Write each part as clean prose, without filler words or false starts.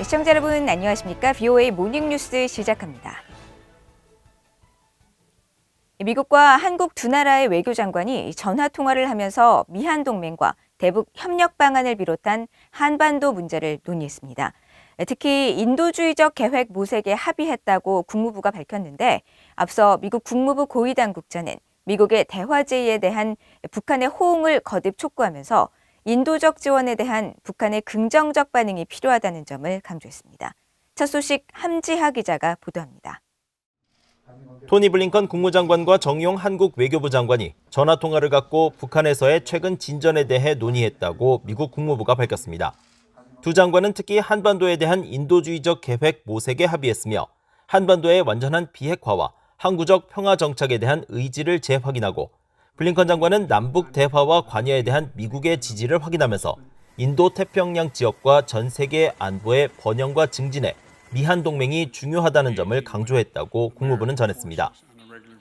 시청자 여러분 안녕하십니까? BOA 모닝뉴스 시작합니다. 미국과 한국 두 나라의 외교장관이 전화통화를 하면서 미한동맹과 대북 협력 방안을 비롯한 한반도 문제를 논의했습니다. 특히 인도주의적 계획 모색에 합의했다고 국무부가 밝혔는데 앞서 미국 국무부 고위당국자는 미국의 대화 제의에 대한 북한의 호응을 거듭 촉구하면서 인도적 지원에 대한 북한의 긍정적 반응이 필요하다는 점을 강조했습니다. 첫 소식 함지하 기자가 보도합니다. 토니 블링컨 국무장관과 정용 한국 외교부 장관이 전화통화를 갖고 북한에서의 최근 진전에 대해 논의했다고 미국 국무부가 밝혔습니다. 두 장관은 특히 한반도에 대한 인도주의적 계획 모색에 합의했으며 한반도의 완전한 비핵화와 항구적 평화 정착에 대한 의지를 재확인하고 블링컨 장관은 남북 대화와 관여에 대한 미국의 지지를 확인하면서 인도-태평양 지역과 전 세계 안보의 번영과 증진에 미한동맹이 중요하다는 점을 강조했다고 국무부는 전했습니다.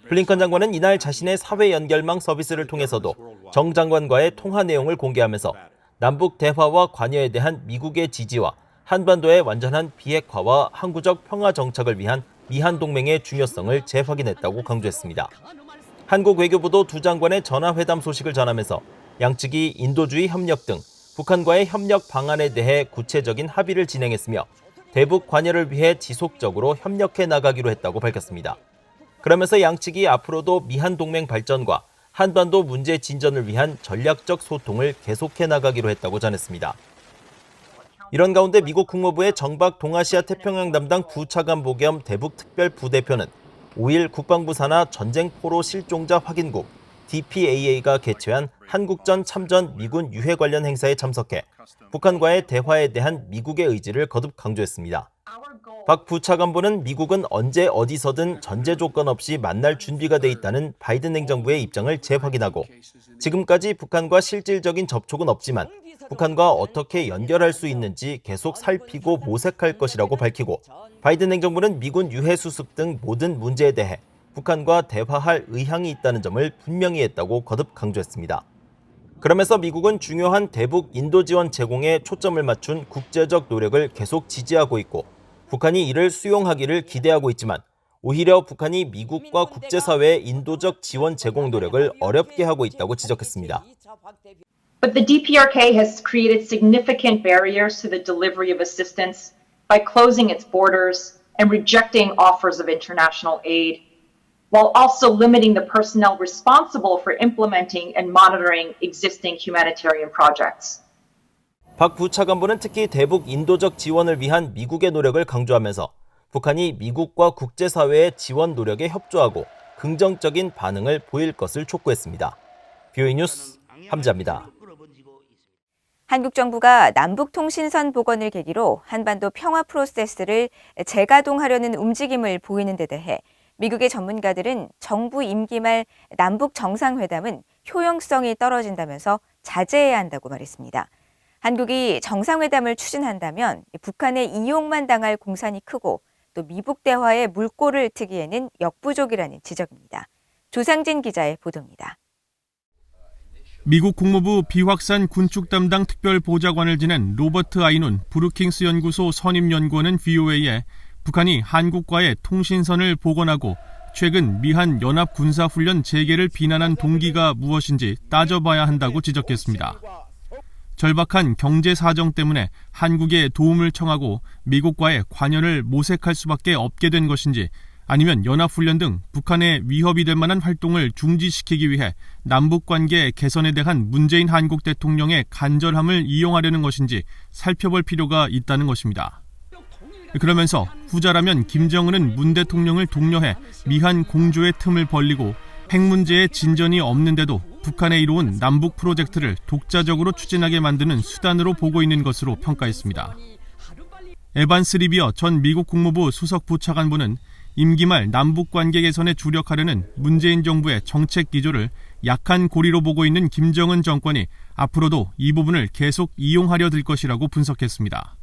블링컨 장관은 이날 자신의 사회 연결망 서비스를 통해서도 정 장관과의 통화 내용을 공개하면서 남북 대화와 관여에 대한 미국의 지지와 한반도의 완전한 비핵화와 항구적 평화 정착을 위한 미한동맹의 중요성을 재확인했다고 강조했습니다. 한국 외교부도 두 장관의 전화회담 소식을 전하면서 양측이 인도주의 협력 등 북한과의 협력 방안에 대해 구체적인 합의를 진행했으며 대북 관여를 위해 지속적으로 협력해 나가기로 했다고 밝혔습니다. 그러면서 양측이 앞으로도 미한동맹 발전과 한반도 문제 진전을 위한 전략적 소통을 계속해 나가기로 했다고 전했습니다. 이런 가운데 미국 국무부의 정박 동아시아 태평양 담당 부차관보 겸 대북 특별 부대표는 5일 국방부 산하 전쟁 포로 실종자 확인국 DPAA가 개최한 한국전 참전 미군 유해 관련 행사에 참석해 북한과의 대화에 대한 미국의 의지를 거듭 강조했습니다. 박 부차관보는 미국은 언제 어디서든 전제 조건 없이 만날 준비가 돼 있다는 바이든 행정부의 입장을 재확인하고 지금까지 북한과 실질적인 접촉은 없지만 북한과 어떻게 연결할 수 있는지 계속 살피고 모색할 것이라고 밝히고 바이든 행정부는 미군 유해 수습 등 모든 문제에 대해 북한과 대화할 의향이 있다는 점을 분명히 했다고 거듭 강조했습니다. 그러면서 미국은 중요한 대북 인도 지원 제공에 초점을 맞춘 국제적 노력을 계속 지지하고 있고 북한이 이를 수용하기를 기대하고 있지만 오히려 북한이 미국과 국제사회의 인도적 지원 제공 노력을 어렵게 하고 있다고 지적했습니다. But the DPRK has created significant barriers to the delivery of assistance by closing its borders and rejecting offers of international aid, while also limiting the personnel responsible for implementing and monitoring existing humanitarian projects. 박 부차관보는 특히 대북 인도적 지원을 위한 미국의 노력을 강조하면서 북한이 미국과 국제사회의 지원 노력에 협조하고 긍정적인 반응을 보일 것을 촉구했습니다. BOA 뉴스 함지하입니다. 한국 정부가 남북통신선 복원을 계기로 한반도 평화 프로세스를 재가동하려는 움직임을 보이는 데 대해 미국의 전문가들은 정부 임기 말 남북 정상회담은 효용성이 떨어진다면서 자제해야 한다고 말했습니다. 한국이 정상회담을 추진한다면 북한의 이용만 당할 공산이 크고 또 미북 대화에 물꼬를 트기에는 역부족이라는 지적입니다. 조상진 기자의 보도입니다. 미국 국무부 비확산 군축 담당 특별보좌관을 지낸 로버트 아이눈 브루킹스 연구소 선임연구원은 BOA에 북한이 한국과의 통신선을 복원하고 최근 미한 연합군사훈련 재개를 비난한 동기가 무엇인지 따져봐야 한다고 지적했습니다. 절박한 경제 사정 때문에 한국에 도움을 청하고 미국과의 관여를 모색할 수밖에 없게 된 것인지 아니면 연합훈련 등 북한에 위협이 될 만한 활동을 중지시키기 위해 남북관계 개선에 대한 문재인 한국 대통령의 간절함을 이용하려는 것인지 살펴볼 필요가 있다는 것입니다. 그러면서 후자라면 김정은은 문 대통령을 독려해 미한 공조의 틈을 벌리고 핵 문제에 진전이 없는데도 북한에 이루은 남북 프로젝트를 독자적으로 추진하게 만드는 수단으로 보고 있는 것으로 평가했습니다. 에반스 리비어 전 미국 국무부 수석 부차관보는 임기 말 남북관계 개선에 주력하려는 문재인 정부의 정책 기조를 약한 고리로 보고 있는 김정은 정권이 앞으로도 이 부분을 계속 이용하려 들 것이라고 분석했습니다.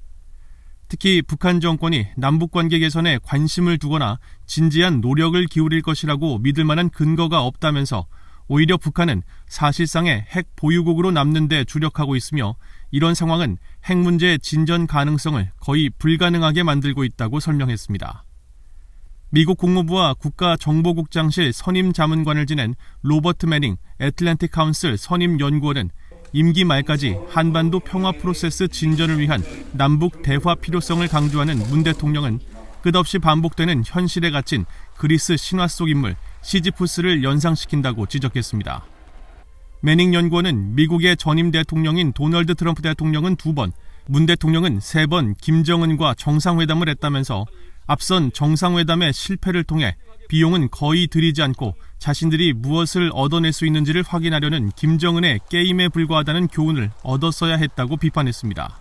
특히 북한 정권이 남북관계 개선에 관심을 두거나 진지한 노력을 기울일 것이라고 믿을 만한 근거가 없다면서 오히려 북한은 사실상의 핵 보유국으로 남는 데 주력하고 있으며 이런 상황은 핵 문제의 진전 가능성을 거의 불가능하게 만들고 있다고 설명했습니다. 미국 국무부와 국가정보국장실 선임 자문관을 지낸 로버트 매닝 애틀랜틱 카운슬 선임 연구원은 임기 말까지 한반도 평화 프로세스 진전을 위한 남북 대화 필요성을 강조하는 문 대통령은 끝없이 반복되는 현실에 갇힌 그리스 신화 속 인물 시지푸스를 연상시킨다고 지적했습니다. 매닝 연구원은 미국의 전임 대통령인 도널드 트럼프 대통령은 2번, 문 대통령은 3번 김정은과 정상회담을 했다면서 앞선 정상회담의 실패를 통해 비용은 거의 들이지 않고 자신들이 무엇을 얻어낼 수 있는지를 확인하려는 김정은의 게임에 불과하다는 교훈을 얻었어야 했다고 비판했습니다.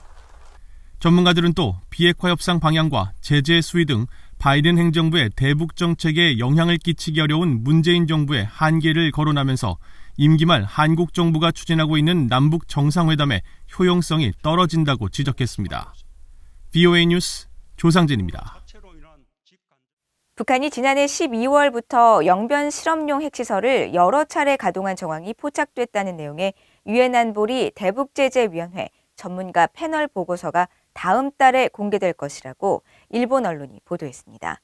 전문가들은 또 비핵화 협상 방향과 제재 수위 등 바이든 행정부의 대북 정책에 영향을 끼치기 어려운 문재인 정부의 한계를 거론하면서 임기 말 한국 정부가 추진하고 있는 남북 정상회담의 효용성이 떨어진다고 지적했습니다. VOA 뉴스 조상진입니다. 북한이 지난해 12월부터 영변 실험용 핵시설을 여러 차례 가동한 정황이 포착됐다는 내용의 유엔 안보리 대북제재위원회 전문가 패널 보고서가 다음 달에 공개될 것이라고 일본 언론이 보도했습니다.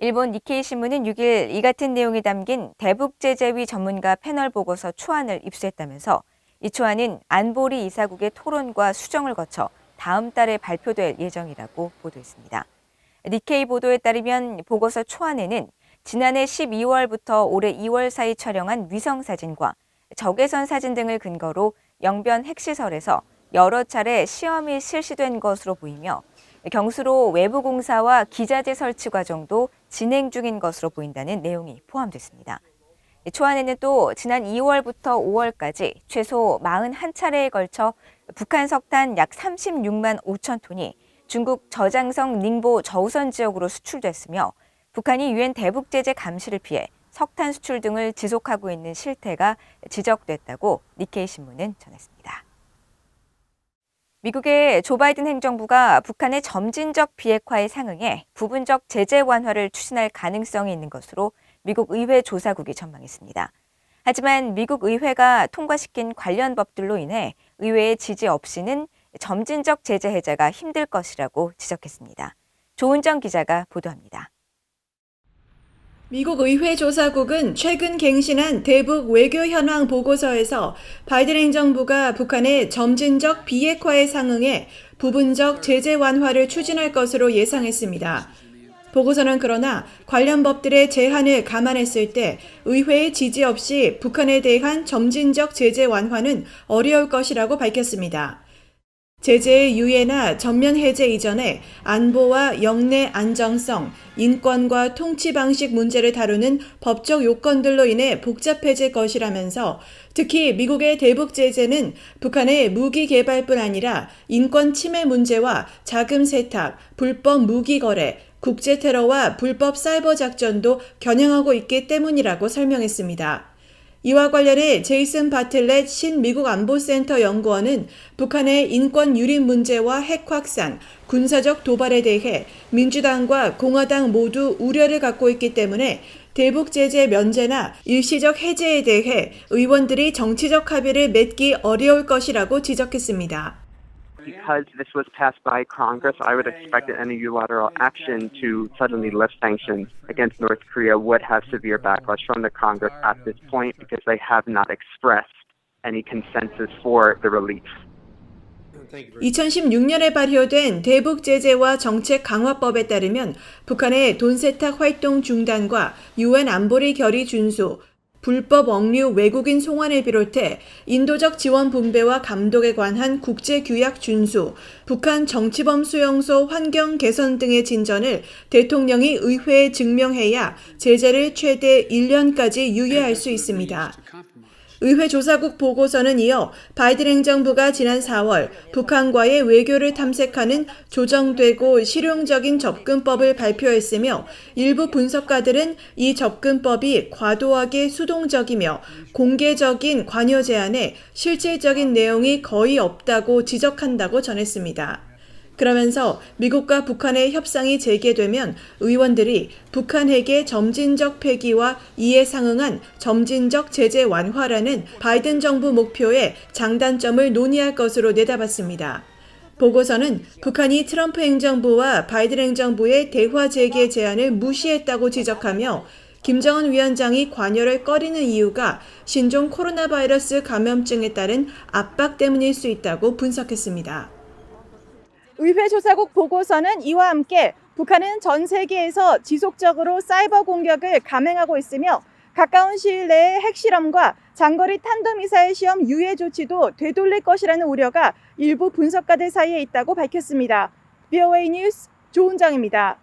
일본 니케이 신문은 6일 이 같은 내용이 담긴 대북제재위 전문가 패널 보고서 초안을 입수했다면서 이 초안은 안보리 이사국의 토론과 수정을 거쳐 다음 달에 발표될 예정이라고 보도했습니다. 니케이 보도에 따르면 보고서 초안에는 지난해 12월부터 올해 2월 사이 촬영한 위성사진과 적외선 사진 등을 근거로 영변 핵시설에서 여러 차례 시험이 실시된 것으로 보이며 경수로 외부 공사와 기자재 설치 과정도 진행 중인 것으로 보인다는 내용이 포함됐습니다. 초안에는 또 지난 2월부터 5월까지 최소 41차례에 걸쳐 북한 석탄 약 36만 5천 톤이 중국 저장성 닝보 저우선 지역으로 수출됐으며 북한이 유엔 대북제재 감시를 피해 석탄 수출 등을 지속하고 있는 실태가 지적됐다고 니케이 신문은 전했습니다. 미국의 조 바이든 행정부가 북한의 점진적 비핵화에 상응해 부분적 제재 완화를 추진할 가능성이 있는 것으로 미국 의회 조사국이 전망했습니다. 하지만 미국 의회가 통과시킨 관련 법들로 인해 의회의 지지 없이는 점진적 제재 해제가 힘들 것이라고 지적했습니다. 조은정 기자가 보도합니다. 미국 의회 조사국은 최근 갱신한 대북 외교 현황 보고서에서 바이든 행정부가 북한의 점진적 비핵화에 상응해 부분적 제재 완화를 추진할 것으로 예상했습니다. 보고서는 그러나 관련 법들의 제한을 감안했을 때 의회의 지지 없이 북한에 대한 점진적 제재 완화는 어려울 것이라고 밝혔습니다. 제재의 유예나 전면 해제 이전에 안보와 영내 안정성, 인권과 통치 방식 문제를 다루는 법적 요건들로 인해 복잡해질 것이라면서 특히 미국의 대북 제재는 북한의 무기 개발뿐 아니라 인권 침해 문제와 자금 세탁, 불법 무기 거래, 국제 테러와 불법 사이버 작전도 겨냥하고 있기 때문이라고 설명했습니다. 이와 관련해 제이슨 바틀렛 신미국 안보센터 연구원은 북한의 인권 유린 문제와 핵 확산, 군사적 도발에 대해 민주당과 공화당 모두 우려를 갖고 있기 때문에 대북 제재 면제나 일시적 해제에 대해 의원들이 정치적 합의를 맺기 어려울 것이라고 지적했습니다. Because this was passed by Congress, I would expect that any unilateral action to suddenly lift sanctions against North Korea would have severe backlash from the Congress at this point because they have not expressed any consensus for the relief. 2016년에 발효된 대북 제재와 정책 강화법에 따르면 북한의 돈 세탁 활동 중단과 유엔 안보리 결의 준수, 불법 억류 외국인 송환을 비롯해 인도적 지원 분배와 감독에 관한 국제규약 준수, 북한 정치범 수용소 환경 개선 등의 진전을 대통령이 의회에 증명해야 제재를 최대 1년까지 유예할 수 있습니다. 의회 조사국 보고서는 이어 바이든 행정부가 지난 4월 북한과의 외교를 탐색하는 조정되고 실용적인 접근법을 발표했으며 일부 분석가들은 이 접근법이 과도하게 수동적이며 공개적인 관여 제한에 실질적인 내용이 거의 없다고 지적한다고 전했습니다. 그러면서 미국과 북한의 협상이 재개되면 의원들이 북한 핵의 점진적 폐기와 이에 상응한 점진적 제재 완화라는 바이든 정부 목표의 장단점을 논의할 것으로 내다봤습니다. 보고서는 북한이 트럼프 행정부와 바이든 행정부의 대화 재개 제안을 무시했다고 지적하며 김정은 위원장이 관여를 꺼리는 이유가 신종 코로나 바이러스 감염증에 따른 압박 때문일 수 있다고 분석했습니다. 의회 조사국 보고서는 이와 함께 북한은 전 세계에서 지속적으로 사이버 공격을 감행하고 있으며 가까운 시일 내에 핵실험과 장거리 탄도미사일 시험 유예 조치도 되돌릴 것이라는 우려가 일부 분석가들 사이에 있다고 밝혔습니다. VOA 뉴스 조은정입니다.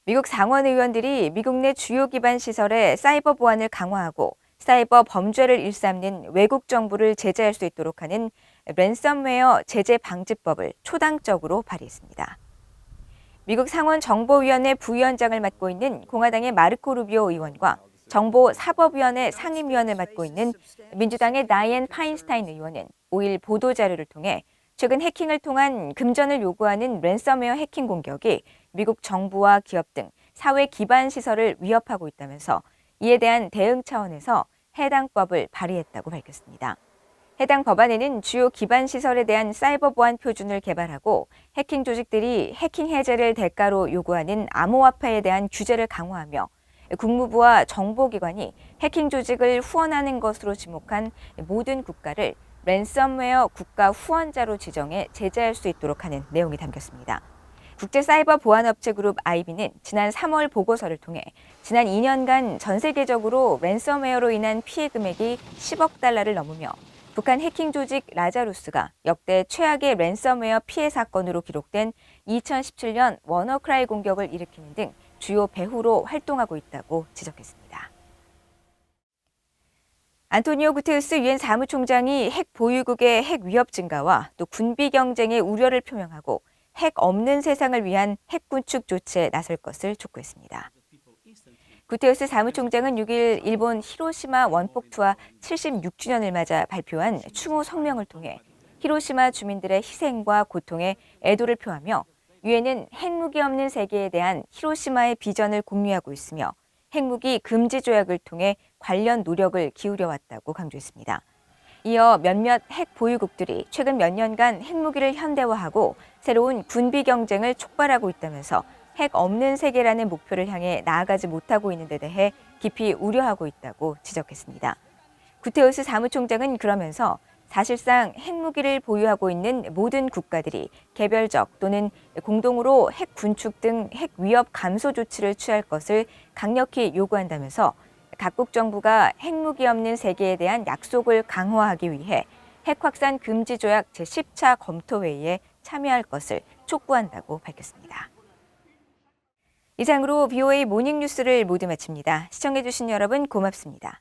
미국 상원 의원들이 미국 내 주요 기반 시설의 사이버 보안을 강화하고 사이버 범죄를 일삼는 외국 정부를 제재할 수 있도록 하는 랜섬웨어 제재 방지법을 초당적으로 발의했습니다. 미국 상원 정보위원회 부위원장을 맡고 있는 공화당의 마르코 루비오 의원과 정보사법위원회 상임위원을 맡고 있는 민주당의 다이앤 파인스타인 의원은 5일 보도자료를 통해 최근 해킹을 통한 금전을 요구하는 랜섬웨어 해킹 공격이 미국 정부와 기업 등 사회 기반 시설을 위협하고 있다면서 이에 대한 대응 차원에서 해당 법을 발의했다고 밝혔습니다. 해당 법안에는 주요 기반 시설에 대한 사이버 보안 표준을 개발하고 해킹 조직들이 해킹 해제를 대가로 요구하는 암호화폐에 대한 규제를 강화하며 국무부와 정보기관이 해킹 조직을 후원하는 것으로 지목한 모든 국가를 랜섬웨어 국가 후원자로 지정해 제재할 수 있도록 하는 내용이 담겼습니다. 국제사이버보안업체 그룹 IB는 지난 3월 보고서를 통해 지난 2년간 전 세계적으로 랜섬웨어로 인한 피해 금액이 10억 달러를 넘으며 북한 해킹 조직 라자루스가 역대 최악의 랜섬웨어 피해 사건으로 기록된 2017년 워너크라이 공격을 일으키는 등 주요 배후로 활동하고 있다고 지적했습니다. 안토니오 구테르스 유엔 사무총장이 핵 보유국의 핵 위협 증가와 또 군비 경쟁의 우려를 표명하고 핵 없는 세상을 위한 핵 군축 조치에 나설 것을 촉구했습니다. 구테르스 사무총장은 6일 일본 히로시마 원폭 투하 76주년을 맞아 발표한 추모 성명을 통해 히로시마 주민들의 희생과 고통에 애도를 표하며 유엔은 핵무기 없는 세계에 대한 히로시마의 비전을 공유하고 있으며 핵무기 금지 조약을 통해 관련 노력을 기울여 왔다고 강조했습니다. 이어 몇몇 핵 보유국들이 최근 몇 년간 핵무기를 현대화하고 새로운 군비 경쟁을 촉발하고 있다면서 핵 없는 세계라는 목표를 향해 나아가지 못하고 있는 데 대해 깊이 우려하고 있다고 지적했습니다. 구테르스 사무총장은 그러면서 사실상 핵무기를 보유하고 있는 모든 국가들이 개별적 또는 공동으로 핵 군축 등 핵 위협 감소 조치를 취할 것을 강력히 요구한다면서 각국 정부가 핵무기 없는 세계에 대한 약속을 강화하기 위해 핵 확산 금지 조약 제10차 검토회의에 참여할 것을 촉구한다고 밝혔습니다. 이상으로 VOA 모닝뉴스를 모두 마칩니다. 시청해주신 여러분 고맙습니다.